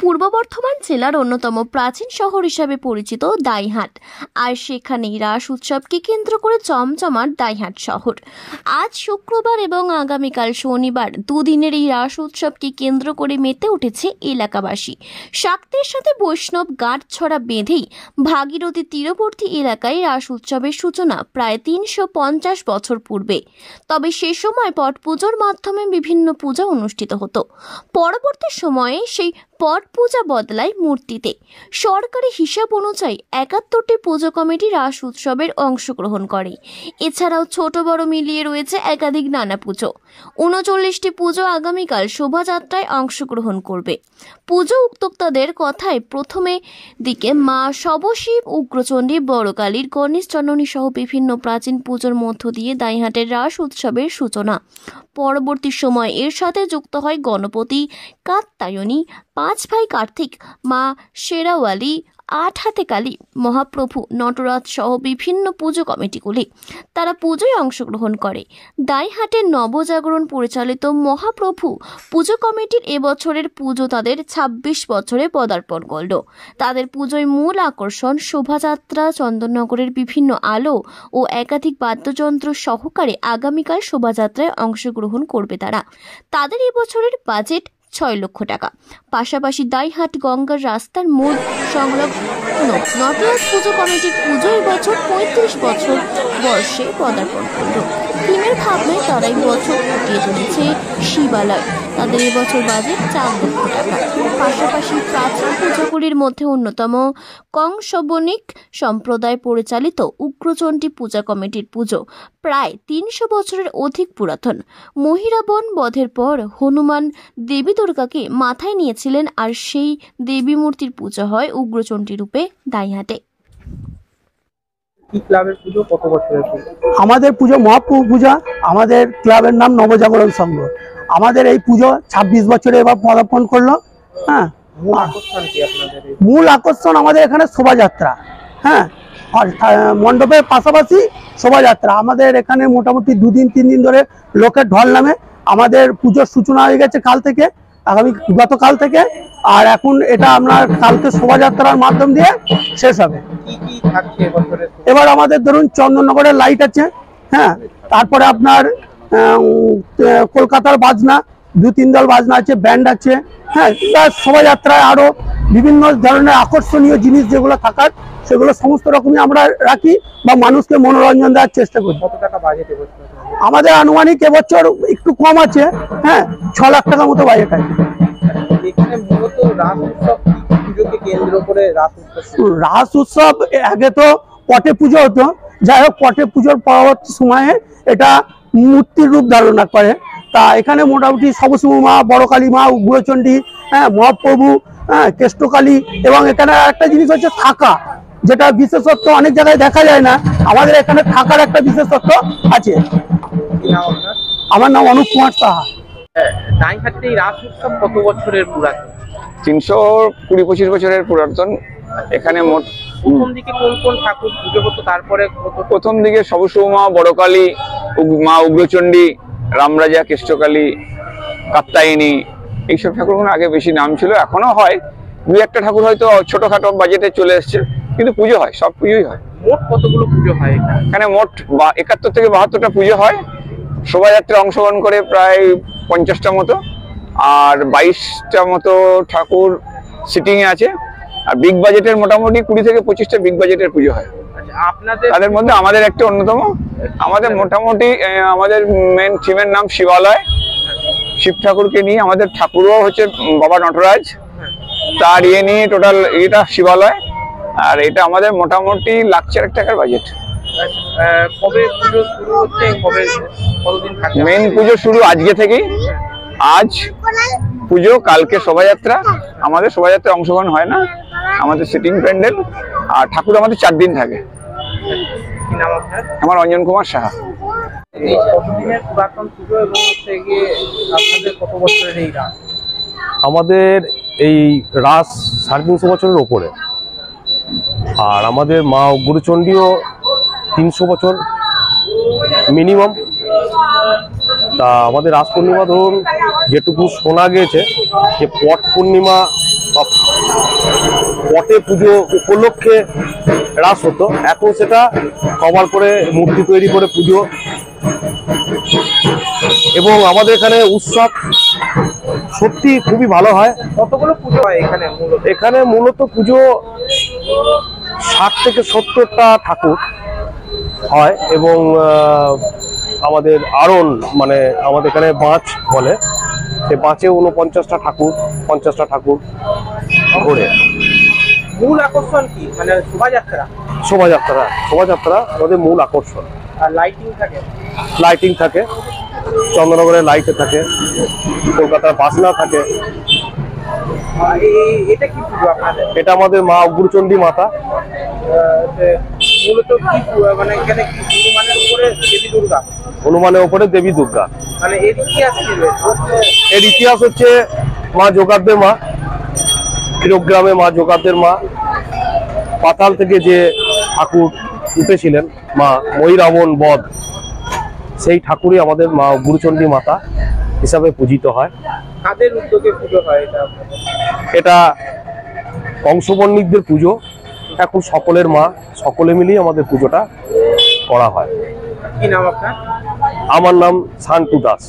পূর্ব বর্ধমান জেলার অন্যতম প্রাচীন শহর হিসাবে পরিচিত দাইহাট, আর সেখানেই রাস উৎসবকে কেন্দ্র করে জমজমাট দাইহাট শহর। আজ শুক্রবার এবং আগামীকাল শনিবার দুদিনের এই রাস উৎসবকে কেন্দ্র করে মেতে উঠেছে এলাকাবাসী। শাক্তের সাথে বৈষ্ণব গাঁটছড়া বেঁধেই ভাগীরথী তীরবর্তী এলাকায় রাস উৎসবের সূচনা প্রায় 350 বছর পূর্বে। তবে সে সময় পট পুজোর মাধ্যমে বিভিন্ন পূজা অনুষ্ঠিত হতো। পরবর্তী সময়ে সেই পট পূজা বদলায় মূর্তিতে। সরকারি হিসাব অনুযায়ী 71টি পুজো কমিটি রাস উৎসবের অংশগ্রহণ করে। এছাড়াও ছোট বড় মিলিয়ে রয়েছে একাধিক নানা পুজো। 39টি পুজো আগামীকাল শোভাযাত্রায় অংশগ্রহণ করবে। পুজো উদ্যোক্তাদের কথায় প্রথমে দিকে মা শবশিব, উগ্রচণ্ডী, বড়কালীর, গণেশ জননী সহ বিভিন্ন প্রাচীন পুজোর মধ্য দিয়ে দাইহাটের রাস উৎসবের সূচনা। পরবর্তী সময় এর সাথে যুক্ত হয় গণপতি, কাত্যায়নী, 5 ভাই কার্তিক, মা শেরাওয়ালি, 8 হাতে কালী, মহাপ্রভু, নটরাজ সহ বিভিন্ন পুজো কমিটিগুলি। তারা পুজোয় অংশগ্রহণ করে। দাইহাটের নবজাগরণ পরিচালিত মহাপ্রভু পুজো কমিটির এবছরের পুজো তাদের 26 বছরে পদার্পণ করল। তাদের পুজোয় মূল আকর্ষণ শোভাযাত্রা। চন্দননগরের বিভিন্ন আলো ও একাধিক বাদ্যযন্ত্র সহকারে আগামীকাল শোভাযাত্রায় অংশগ্রহণ করবে তারা। তাদের এবছরের বাজেট 6 লক্ষ টাকা। পাশাপাশি দাইহাট গঙ্গার রাস্তার মোড় সংলগ্ন নটরাজ পুজো কমিটির পুজো এবছর 35 বছর বর্ষে পদার্পণ করল। থিমের ভাবনায় তারাই বছর ফুটিয়ে তুলেছে শিবালয়। তাদের এবছর বাজেট 4 লক্ষ টাকা। পাশাপাশি প্রাচীন পুজোগুলির মধ্যে অন্যতম কংসবণিক সম্প্রদায় পরিচালিত উগ্রচণ্ডী পূজা কমিটির পুজো প্রায় 300 বছরের অধিক পুরাতন। মহিরাবন বধের পর হনুমান দেবী দুর্গাকে মাথায় নিয়েছিলেন, আর সেই দেবী মূর্তির পুজো হয় উগ্রচণ্ডী রূপে দাইহাটে। আমাদের পুজো মহাপ্রভু পূজা। আমাদের ক্লাবের নাম নবজাগরণ সংঘ। আমাদের এই পুজো 26 বছরে এবার পদার্পণ করলো। হ্যাঁ, মূল আকর্ষণ আমাদের এখানে শোভাযাত্রা। হ্যাঁ, আর মণ্ডপের পাশাপাশি শোভাযাত্রা। আমাদের এখানে মোটামুটি 2 দিন 3 দিন ধরে লোকের ঢল নামে। আমাদের পুজোর সূচনা হয়ে গেছে কাল থেকে, গতকাল থেকে, আর এখন এটা আপনার কালকে শোভাযাত্রার মাধ্যম দিয়ে শেষ হবে। এবার আমাদের ধরুন চন্দননগরের লাইট আছে। হ্যাঁ, তারপরে আপনার কলকাতার বাজনা, 2-3 দল বাজনা আছে, ব্যান্ড আছে। হ্যাঁ, শোভাযাত্রায় আরো বিভিন্ন ধরনের আকর্ষণীয় জিনিস যেগুলো থাকার সেগুলো সমস্ত রকমই আমরা রাখি বা মানুষকে মনোরঞ্জন দেওয়ার চেষ্টা করি। কত টাকা বাজেট এবছর? আমাদের আনুমানিক এবছর একটু কম আছে। হ্যাঁ, 6 লাখ টাকা মতো বাজেট আছে। রাস উৎসব আগে তো পটে পুজো হতো। যাই হোক, পটে পুজোর পরবর্তী সময়ে এটা মূর্তির রূপ ধারণা করে। তা এখানে মোটামুটি সবশিব মা, বড়কালী মা, উগ্রচণ্ডী, হ্যাঁ, মহাপ্রভু, হ্যাঁ, কেষ্টকালী, এবং এখানে একটা জিনিস হচ্ছে থাকা, যেটা বিশেষত্ব অনেক জায়গায় দেখা যায় না। আমাদের এখানে থাকার একটা বিশেষত্ব আছে। আমার নাম অনুপ কুমার সাহা। দাইহাটের এই রাস উৎসব কত বছরের পুরাতন? 320-25 বছরের পুরাতন। এখানে মোট প্রথম দিকে কোন কোন ঠাকুর পুজো হতো? তারপরে প্রথম দিকে সবশিব মা, বড়কালী, মা উগ্রচণ্ডী, রামরাজা, কেষ্টকালী, কাত্যায়নী, এইসব ঠাকুরগুলো আগে বেশি নাম ছিল। এখনো হয়, 2-1টা ঠাকুর হয়তো ছোটখাটো বাজেটে চলে এসছে, কিন্তু পুজো হয়, সব পুজোই হয়। মোট কতগুলো পুজো হয় এখানে? মোট 71 থেকে 72টা পুজো হয়। শোভাযাত্রায় অংশগ্রহণ করে প্রায় 50টা মতো, আর 22টা মতো ঠাকুর সিটিং এ আছে। আর বিগ বাজেটের মোটামুটি 20 থেকে 25টা বিগ বাজেটের পুজো হয়। তাদের মধ্যে আমাদের একটা অন্যতম। আমাদের মোটামুটি আমাদের মেন থিমের নাম শিবালয়। শিব ঠাকুরকে নিয়ে আমাদের ঠাকুরও হচ্ছে বাবা নটরাজ, তার নিয়ে টোটাল এটা শিবালয়। আর এটা আমাদের মোটামুটি লাখ 4 টাকার বাজেট। কবে পুজো শুরু হচ্ছে? কতদিন থাকবে? মেন পুজো শুরু আজকে থেকেই। আজ পুজো, কালকে শোভাযাত্রা। আমাদের শোভাযাত্রায় অংশগ্রহণ হয় না, আমাদের সিটিং প্যান্ডেল। আর ঠাকুর আমাদের 4 দিন থাকে। কি নাম আপনার? আমার অঞ্জন কুমার সাহা। এই কতদিনের পুরাতন পুজো এবং হচ্ছে গিয়ে আপনাদের কত বছরের এই রাস? আমাদের এই রাস 350 বছরের ওপরে। আর আমাদের মা উগ্রচণ্ডীও 300 বছর মিনিমাম। তা আমাদের রাস পূর্ণিমা ধরুন যেটুকু শোনা গিয়েছে যে পট পূর্ণিমা সব পটে পুজো উপলক্ষে রাস হতো, এখন সেটা কভার করে মূর্তি তৈরি করে পুজো। এবং আমাদের এখানে উৎসব সত্যি খুবই ভালো হয়। কতগুলো পুজো হয় এখানে মূলত? এখানে মূলত পুজো 60 থেকে 70টা ঠাকুর হয় এবং আমাদের আরণ মানে আমাদের এখানে বাঁচ বলে, সেই বাঁচে 49টা ঠাকুর 50টা ঠাকুর ঘোরে। মূল আকর্ষণ কি, মানে শোভাযাত্রা? শোভাযাত্রা আমাদের মূল আকর্ষণ। আর লাইটিং থাকে? লাইটিং থাকে, চন্দ্রনগরের লাইটে থাকে, কলকাতার বাসনা থাকে। এটা কি পুজো আপনাদের? এটা আমাদের মা অগ্রচণ্ডী মাতা। মূলত কি মানে এখানে কি হনুমানের উপরে দেবী দুর্গা? হনুমানের উপরে দেবী দুর্গা। মানে এর ইতিহাস কি রয়েছে? এর ইতিহাস হচ্ছে মা যোগাব্দের মা, ক্ষীরগ্রামে মা যোগাব্দের মা, পাতাল থেকে যে ঠাকুর উঠেছিলেন মা ময়ূরাবণ বধ, সেই ঠাকুরই আমাদের মা গুরুচণ্ডী মাতা হিসাবে পূজিত হয়। কাদের উদ্যোগে পুজো হয় এটা? এটা বংশবর্ণিকদের পুজো, এখন সকলের মা, সকলে মিলিয়ে আমাদের পুজোটা করা হয়। কি নাম আপনার? আমার নাম শান্তু দাস।